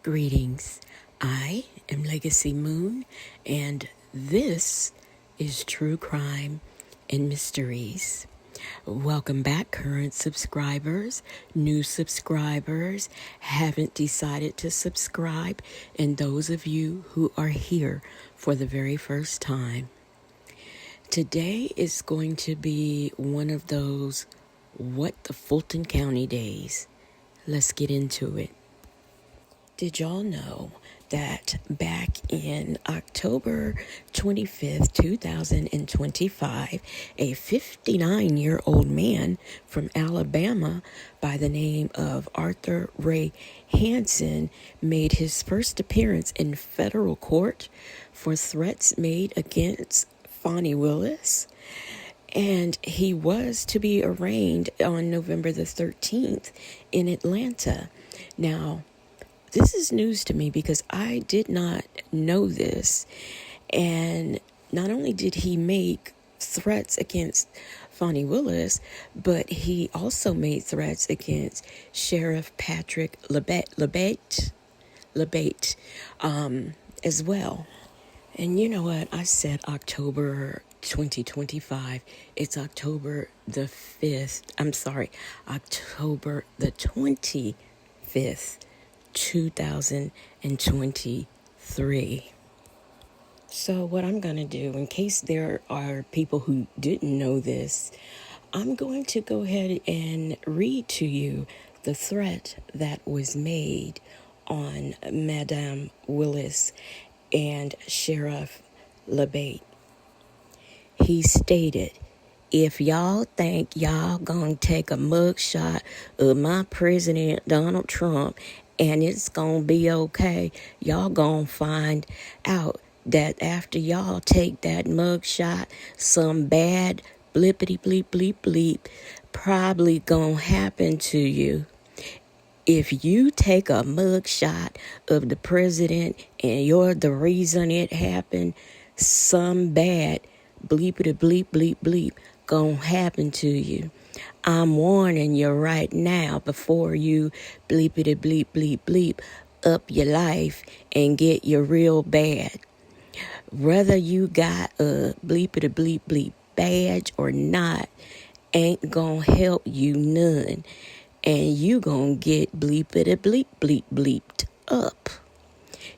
Greetings. I am Legacy Moon, and this is True Crime and Mysteries. Welcome back, current subscribers, new subscribers, haven't decided to subscribe, and those of you who are here for the very first time. Today is going to be one of those What the Fulton County days. Let's get into it. Did y'all know that back in October 25th, 2025, a 59-year-old man from Alabama by the name of Arthur Ray Hansen made his first appearance in federal court for threats made against Fani Willis? And he was to be arraigned on November the 13th in Atlanta. Now, this is news to me because I did not know this. And not only did he make threats against Fani Willis, but he also made threats against Sheriff Patrick Labate as well. And you know what? I said October 2025. It's October the 5th. October the 25th. 2023. So what I'm going to do, in case there are people who didn't know this, I'm going to go ahead and read to you the threat that was made on Madame Willis and Sheriff Labate. He stated, "If y'all think y'all gonna take a mugshot of my President Donald Trump and it's gonna be okay, y'all gonna find out that after y'all take that mugshot, some bad blippity bleep bleep bleep probably gonna happen to you. If you take a mugshot of the president and you're the reason it happened, some bad bleepity bleep bleep bleep gonna happen to you. I'm warning you right now before you bleepity bleep bleep bleep up your life and get you real bad. Whether you got a bleepity bleep bleep badge or not ain't gonna help you none. And you gonna get bleepity bleep bleep bleeped up.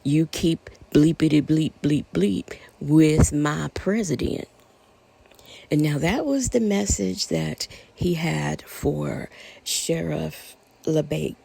You keep bleepity bleep bleep bleep with my president." And now that was the message that he had for Sheriff Labate.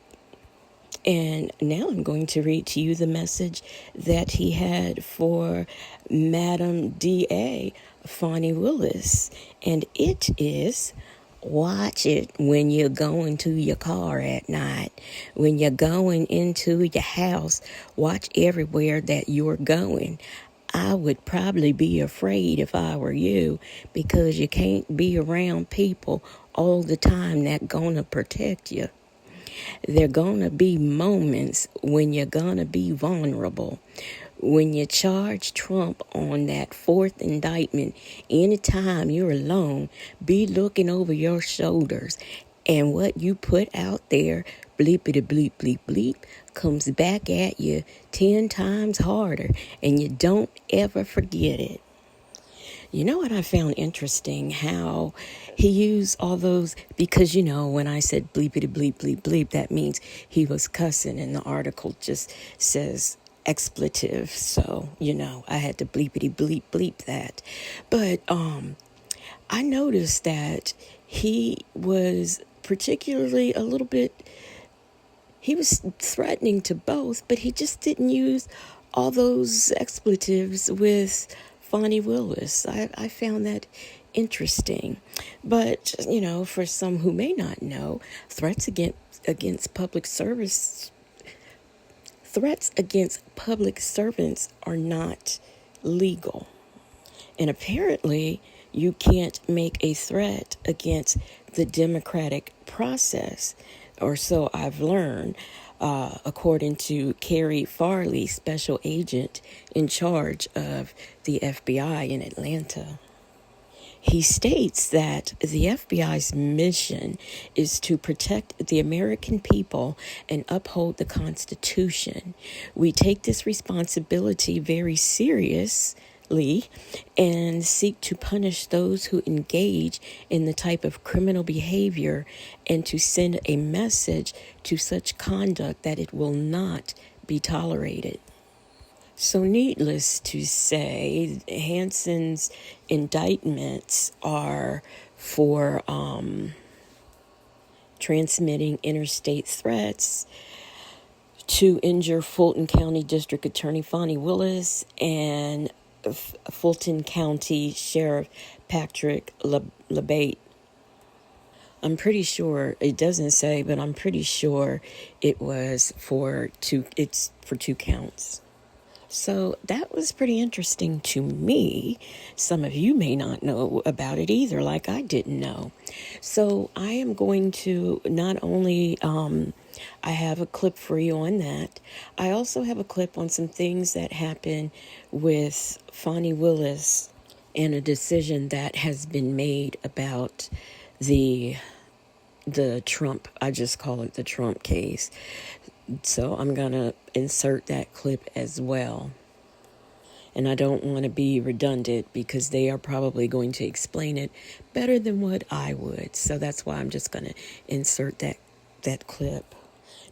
And now I'm going to read to you the message that he had for Madam D.A. Fani Willis. And it is, watch it when you're going to your car at night. When you're going into your house, watch everywhere that you're going. I would probably be afraid if I were you, because you can't be around people all the time that gonna protect you. There gonna be moments when you're gonna be vulnerable. When you charge Trump on that fourth indictment, anytime you're alone, be looking over your shoulders. And what you put out there, bleepity bleep bleep bleep, comes back at you 10 times harder, and you don't ever forget it. You know what I found interesting? How he used all those, because, you know, when I said bleepity bleep bleep bleep, that means he was cussing, and the article just says expletive. So, you know, I had to bleepity bleep bleep that. But I noticed that he was particularly he was threatening to both, but he just didn't use all those expletives with Fani Willis. I found that interesting. But, you know, for some who may not know, threats against public servants are not legal. And apparently, you can't make a threat against the democratic process, or so I've learned, according to Carrie Farley, special agent in charge of the FBI in Atlanta. He states that the FBI's mission is to protect the American people and uphold the Constitution. We take this responsibility very seriously and seek to punish those who engage in the type of criminal behavior and to send a message to such conduct that it will not be tolerated. So needless to say, Hanson's indictments are for transmitting interstate threats to injure Fulton County District Attorney Fani Willis and Fulton County Sheriff Patrick LeBate. I'm pretty sure, it doesn't say, but I'm pretty sure it's for two counts. So that was pretty interesting to me. Some of you may not know about it either, like I didn't know. So I am going to not only, I have a clip for you on that. I also have a clip on some things that happened with Fani Willis and a decision that has been made about the Trump, I just call it the Trump case. So I'm going to insert that clip as well. And I don't want to be redundant because they are probably going to explain it better than what I would. So that's why I'm just going to insert that clip.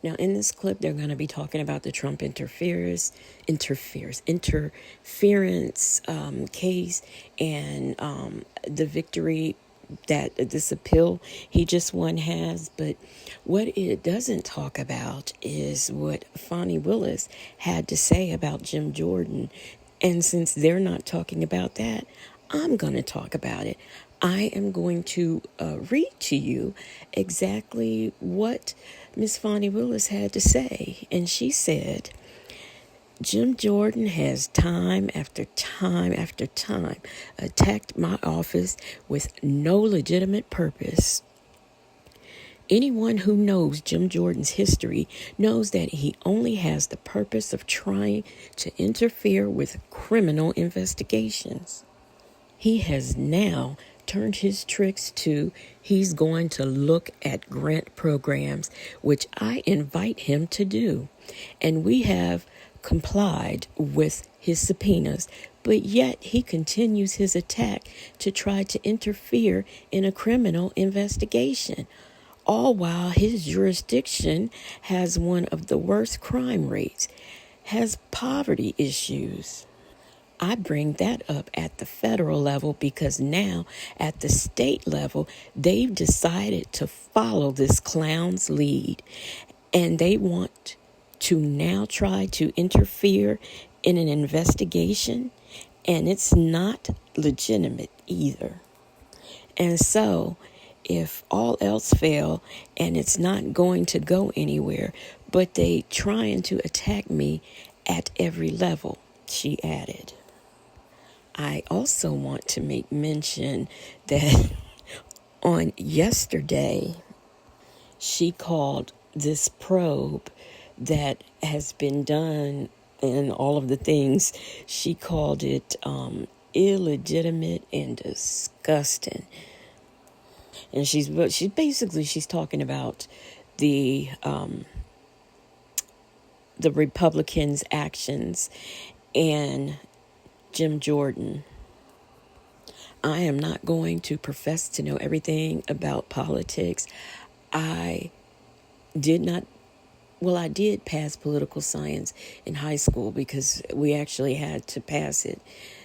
Now, in this clip, they're going to be talking about the Trump interference case and the victory that this appeal he just won has. But what it doesn't talk about is what Fani Willis had to say about Jim Jordan. And since they're not talking about that, I'm going to talk about it. I am going to read to you exactly what Miss Fani Willis had to say. And she said, Jim Jordan has time after time after time attacked my office with no legitimate purpose. Anyone who knows Jim Jordan's history knows that he only has the purpose of trying to interfere with criminal investigations. He has now turned his tricks to he's going to look at grant programs, which I invite him to do. And we have complied with his subpoenas, but yet he continues his attack to try to interfere in a criminal investigation, all while his jurisdiction has one of the worst crime rates, has poverty issues. I bring that up at the federal level because now at the state level, they've decided to follow this clown's lead, and they want to now try to interfere in an investigation, and it's not legitimate either. And so, if all else fail and it's not going to go anywhere, but they trying to attack me at every level, she added. I also want to make mention that on yesterday, she called this probe that has been done and all of the things, she called it illegitimate and disgusting. And she's talking about the Republicans' actions and Jim Jordan. I am not going to profess to know everything about politics. I did pass political science in high school because we actually had to pass it,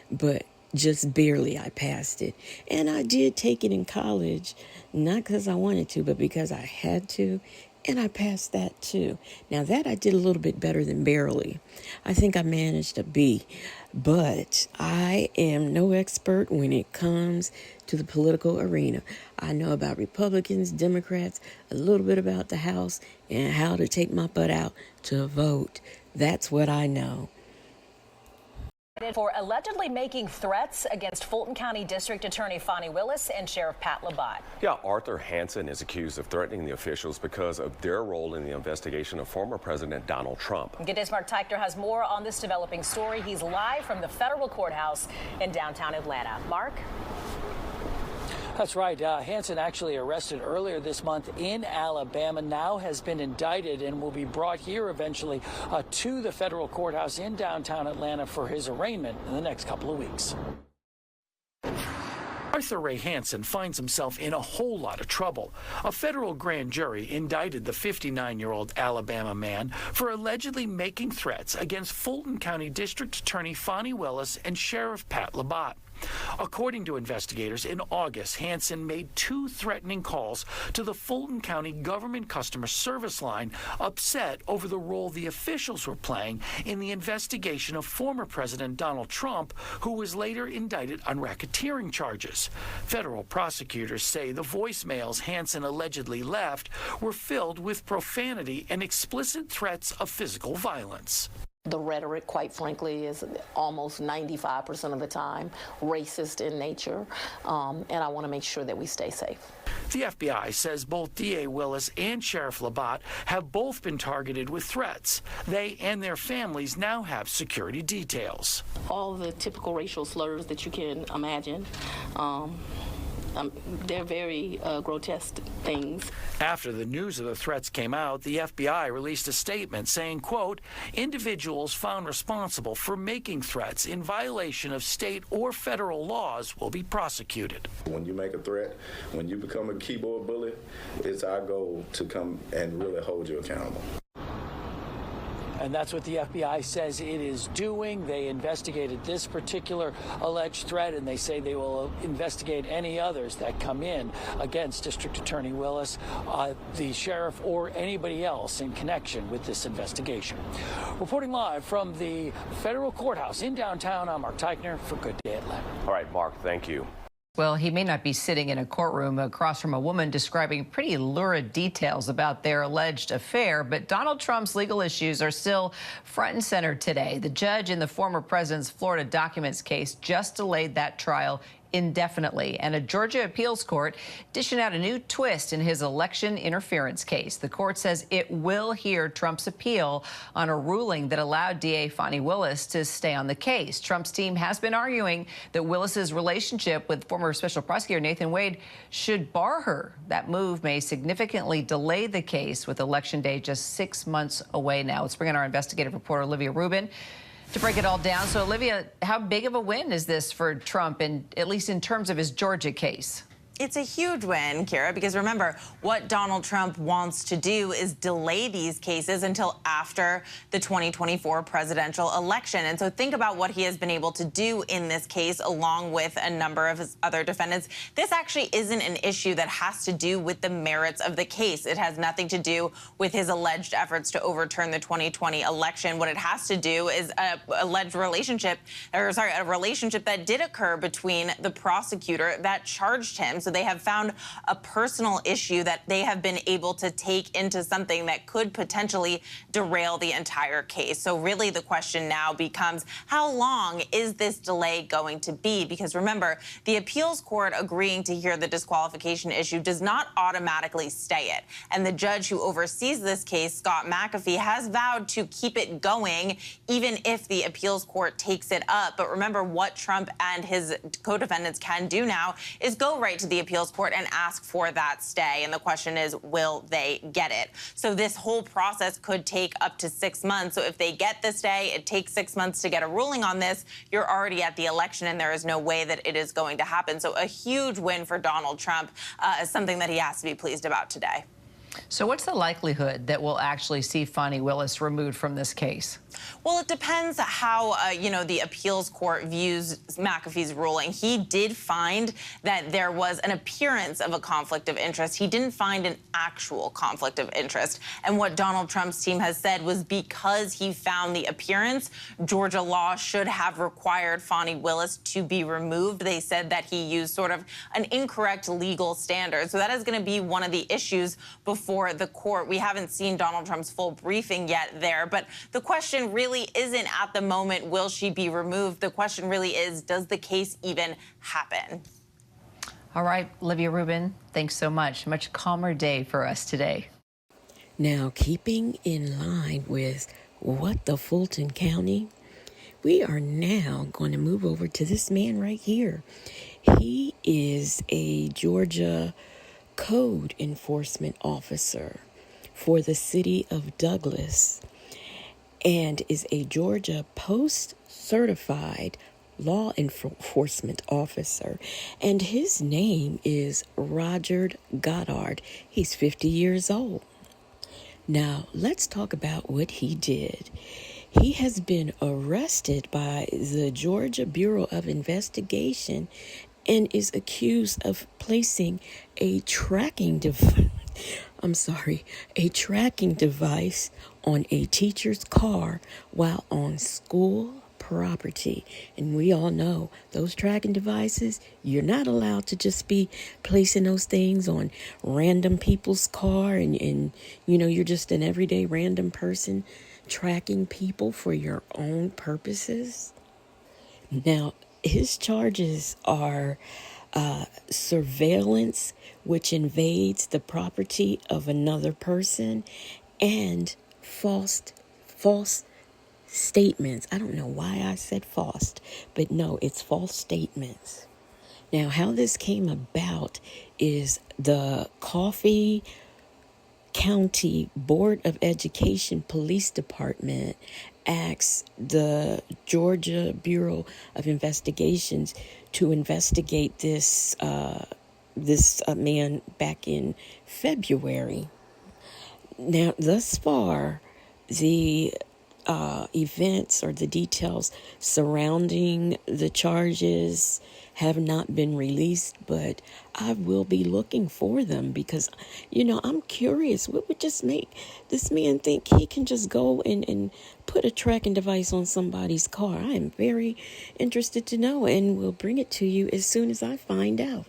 but just barely I passed it. And I did take it in college, not because I wanted to, but because I had to, and I passed that too. Now that I did a little bit better than barely. I think I managed a B, but I am no expert when it comes to the political arena. I know about Republicans, Democrats, a little bit about the House, and how to take my butt out to vote. That's what I know. For allegedly making threats against Fulton County District Attorney Fani Willis and Sheriff Pat LeBate. Yeah, Arthur Hanson is accused of threatening the officials because of their role in the investigation of former President Donald Trump. Good Day's Mark Teichner has more on this developing story. He's live from the federal courthouse in downtown Atlanta. Mark? That's right. Hansen, actually arrested earlier this month in Alabama, now has been indicted and will be brought here eventually to the federal courthouse in downtown Atlanta for his arraignment in the next couple of weeks. Arthur Ray Hansen finds himself in a whole lot of trouble. A federal grand jury indicted the 59-year-old Alabama man for allegedly making threats against Fulton County District Attorney Fani Willis and Sheriff Pat Labat. According to investigators, in August, Hansen made 2 threatening calls to the Fulton County Government Customer Service line, upset over the role the officials were playing in the investigation of former President Donald Trump, who was later indicted on racketeering charges. Federal prosecutors say the voicemails Hansen allegedly left were filled with profanity and explicit threats of physical violence. The rhetoric, quite frankly, is almost 95% of the time racist in nature, and I want to make sure that we stay safe. The FBI says both DA Willis and Sheriff Labat have both been targeted with threats. They and their families now have security details. All the typical racial slurs that you can imagine. They're very grotesque things. After the news of the threats came out, the FBI released a statement saying, quote, individuals found responsible for making threats in violation of state or federal laws will be prosecuted. When you make a threat, when you become a keyboard bully, it's our goal to come and really hold you accountable. And that's what the FBI says it is doing. They investigated this particular alleged threat, and they say they will investigate any others that come in against District Attorney Willis, the sheriff, or anybody else in connection with this investigation. Reporting live from the federal courthouse in downtown, I'm Mark Teichner for Good Day Atlanta. All right, Mark, thank you. Well, he may not be sitting in a courtroom across from a woman describing pretty lurid details about their alleged affair, but Donald Trump's legal issues are still front and center today. The judge in the former president's Florida documents case just delayed that trial indefinitely, and a Georgia appeals court dishing out a new twist in his election interference case. The court says it will hear Trump's appeal on a ruling that allowed DA Fani Willis to stay on the case. Trump's team has been arguing that Willis's relationship with former special prosecutor Nathan Wade should bar her. That move may significantly delay the case, with Election Day just 6 months away now. Let's bring in our investigative reporter Olivia Rubin to break it all down. So, Olivia, how big of a win is this for Trump, and at least in terms of his Georgia case? It's a huge win, Kira, because remember, what Donald Trump wants to do is delay these cases until after the 2024 presidential election. And so think about what he has been able to do in this case, along with a number of his other defendants. This actually isn't an issue that has to do with the merits of the case. It has nothing to do with his alleged efforts to overturn the 2020 election. What it has to do is a relationship that did occur between the prosecutor that charged him. So they have found a personal issue that they have been able to take into something that could potentially derail the entire case. So really the question now becomes, how long is this delay going to be? Because remember, the appeals court agreeing to hear the disqualification issue does not automatically stay it. And the judge who oversees this case, Scott McAfee, has vowed to keep it going even if the appeals court takes it up. But remember, what Trump and his co-defendants can do now is go right to the appeals court and ask for that stay. And the question is, will they get it? So this whole process could take up to 6 months. So if they get the stay, it takes 6 months to get a ruling on this. You're already at the election, and there is no way that it is going to happen. So a huge win for Donald Trump, is something that he has to be pleased about today. So what's the likelihood that we'll actually see Fani Willis removed from this case? Well, it depends how, the appeals court views McAfee's ruling. He did find that there was an appearance of a conflict of interest. He didn't find an actual conflict of interest. And what Donald Trump's team has said was because he found the appearance, Georgia law should have required Fani Willis to be removed. They said that he used sort of an incorrect legal standard. So that is going to be one of the issues before the court. We haven't seen Donald Trump's full briefing yet there, but the question really isn't at the moment, will she be removed? The question really is, does the case even happen? All right, Olivia Rubin, thanks so much. Much calmer day for us today. Now, keeping in line with what the Fulton County, we are now going to move over to this man right here. He is a Georgia code enforcement officer for the city of Douglas and is a Georgia post-certified law enforcement officer. And his name is Roger Goddard. He's 50 years old. Now, let's talk about what he did. He has been arrested by the Georgia Bureau of Investigation and is accused of placing a tracking device on a teacher's car while on school property. And we all know those tracking devices, you're not allowed to just be placing those things on random people's car and you're just an everyday random person tracking people for your own purposes. Now, his charges are surveillance, which invades the property of another person, and false statements. I don't know why I said false, but no, it's false statements. Now, how this came about is the Coffee County Board of Education Police Department asked the Georgia Bureau of Investigations to investigate this man back in February. Now, thus far, the events or the details surrounding the charges have not been released, but I will be looking for them because, I'm curious. What would just make this man think he can just go and put a tracking device on somebody's car? I am very interested to know, and will bring it to you as soon as I find out.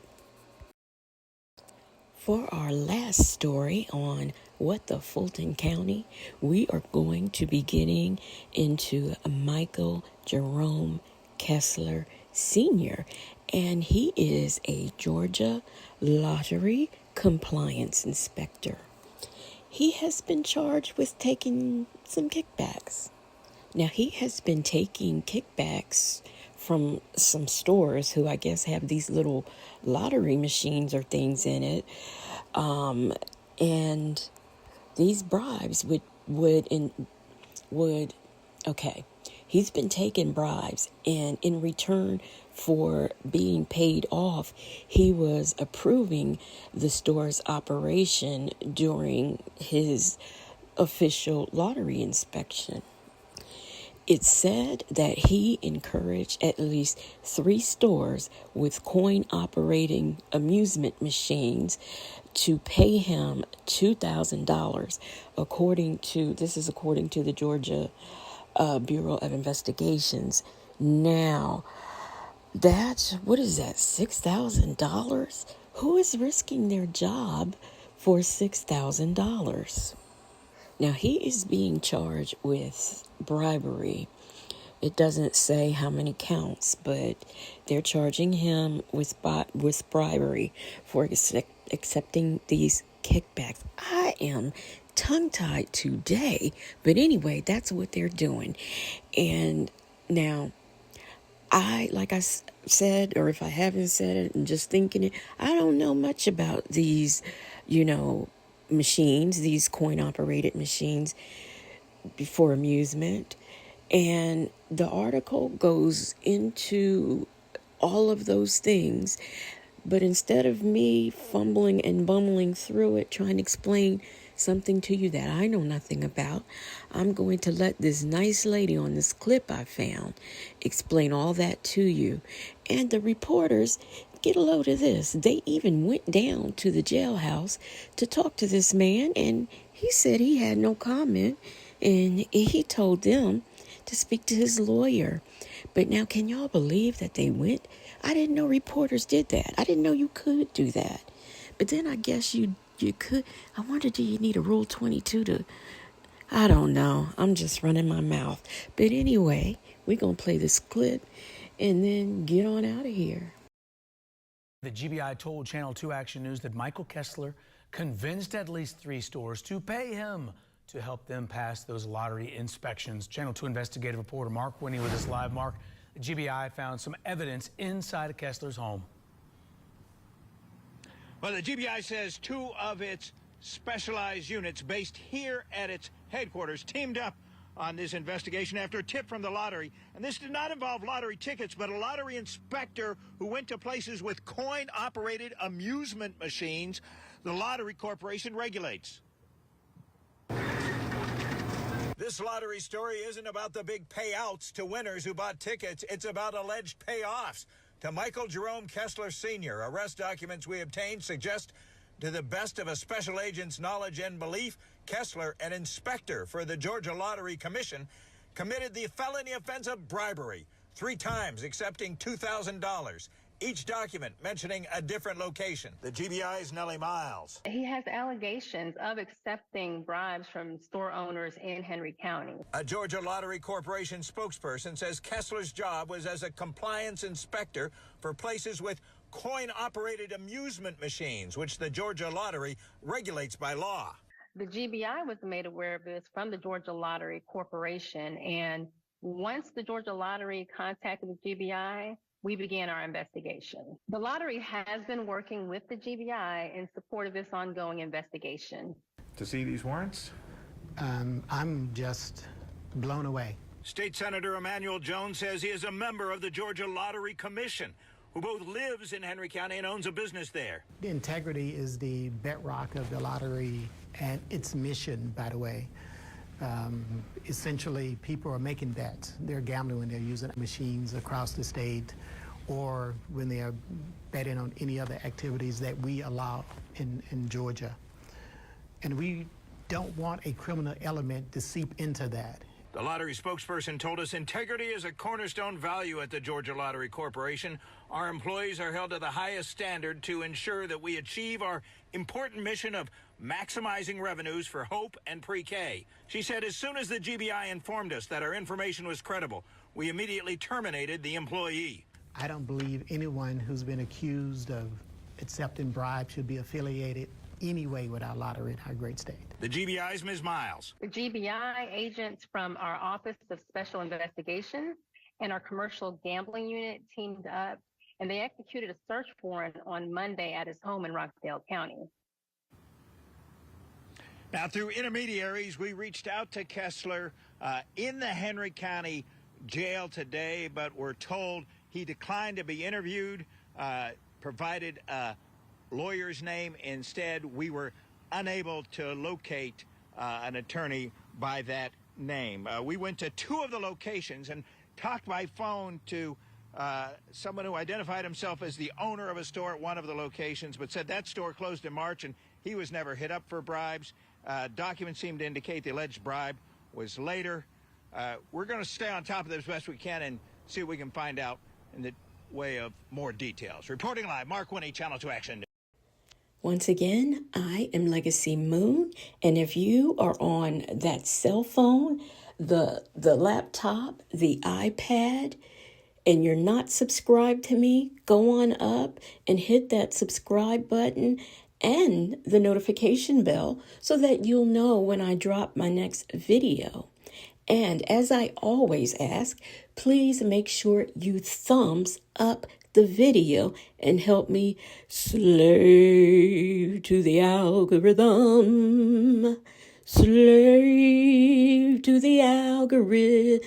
For our last story on What the Fulton County, we are going to be getting into Michael Jerome Kessler Sr., and he is a Georgia lottery compliance inspector. He has been charged with taking some kickbacks. Now, he has been taking kickbacks from some stores who I guess have these little lottery machines or things in it. And these bribes okay. He's been taking bribes, and in return for being paid off, he was approving the store's operation during his official lottery inspection. It's said that he encouraged at least 3 stores with coin-operating amusement machines to pay him $2,000, according to the Georgia Bureau of Investigations. Now, what is that, $6,000? Who is risking their job for $6,000? Now, he is being charged with bribery. It doesn't say how many counts, but they're charging him with bribery for accepting these kickbacks. I am tongue-tied today, but anyway, that's what they're doing. And now, like I said, or if I haven't said it, I'm just thinking it, I don't know much about these, machines, these coin-operated machines for amusement. And the article goes into all of those things. But instead of me fumbling and bumbling through it, trying to explain something to you that I know nothing about, I'm going to let this nice lady on this clip I found explain all that to you. And the reporters, get a load of this. They even went down to the jailhouse to talk to this man, and he said he had no comment, and he told them to speak to his lawyer. But now, can y'all believe that they went? I didn't know reporters did that. I didn't know you could do that. But then I guess you could. I wonder, do you need a Rule 22 to... I don't know. I'm just running my mouth. But anyway, we're going to play this clip and then get on out of here. The GBI told Channel 2 Action News that Michael Kessler convinced at least 3 stores to pay him to help them pass those lottery inspections. Channel 2 investigative reporter Mark Winnie with us live. Mark, the GBI found some evidence inside of Kessler's home. Well, the GBI says two of its specialized units based here at its headquarters teamed up on this investigation after a tip from the lottery. And this did not involve lottery tickets, but a lottery inspector who went to places with coin-operated amusement machines the Lottery Corporation regulates. This lottery story isn't about the big payouts to winners who bought tickets. It's about alleged payoffs to Michael Jerome Kessler Sr. Arrest documents we obtained suggest, to the best of a special agent's knowledge and belief, Kessler, an inspector for the Georgia Lottery Commission, committed the felony offense of bribery 3 times, accepting $2,000. Each document mentioning a different location. The GBI's Nellie Miles. He has allegations of accepting bribes from store owners in Henry County. A Georgia Lottery Corporation spokesperson says Kessler's job was as a compliance inspector for places with coin-operated amusement machines, which the Georgia Lottery regulates by law. The GBI was made aware of this from the Georgia Lottery Corporation, and once the Georgia Lottery contacted the GBI, we began our investigation. The lottery has been working with the GBI in support of this ongoing investigation. To see these warrants? I'm just blown away. State Senator Emmanuel Jones says he is a member of the Georgia Lottery Commission, who both lives in Henry County and owns a business there. The integrity is the bedrock of the lottery and its mission, by the way. Essentially, people are making bets. They're gambling when they're using machines across the state or when they are betting on any other activities that we allow in Georgia. And we don't want a criminal element to seep into that. The lottery spokesperson told us integrity is a cornerstone value at the Georgia Lottery Corporation. Our employees are held to the highest standard to ensure that we achieve our important mission of maximizing revenues for Hope and Pre-K. She said as soon as the GBI informed us that our information was credible, we immediately terminated the employee. I don't believe anyone who's been accused of accepting bribes should be affiliated anyway with our lottery in our great state. The GBI's Ms. Miles. The GBI agents from our Office of Special Investigations and our Commercial Gambling Unit teamed up, and they executed a search warrant on Monday at his home in Rockdale County. Now, through intermediaries, we reached out to Kessler in the Henry County jail today, but we're told he declined to be interviewed, provided a lawyer's name. Instead, we were unable to locate an attorney by that name. We went to 2 of the locations and talked by phone to someone who identified himself as the owner of a store at one of the locations, but said that store closed in March and he was never hit up for bribes. Documents seem to indicate the alleged bribe was later. We're going to stay on top of this as best we can and see what we can find out in the way of more details. Reporting live, Mark Winnie, Channel 2 Action. Once again, I am Legacy Moon, and if you are on that cell phone, the laptop, the iPad, and you're not subscribed to me, go on up and hit that subscribe button and the notification bell so that you'll know when I drop my next video. And as I always ask, please make sure you thumbs up the video and help me slave to the algorithm. Slave to the algorithm.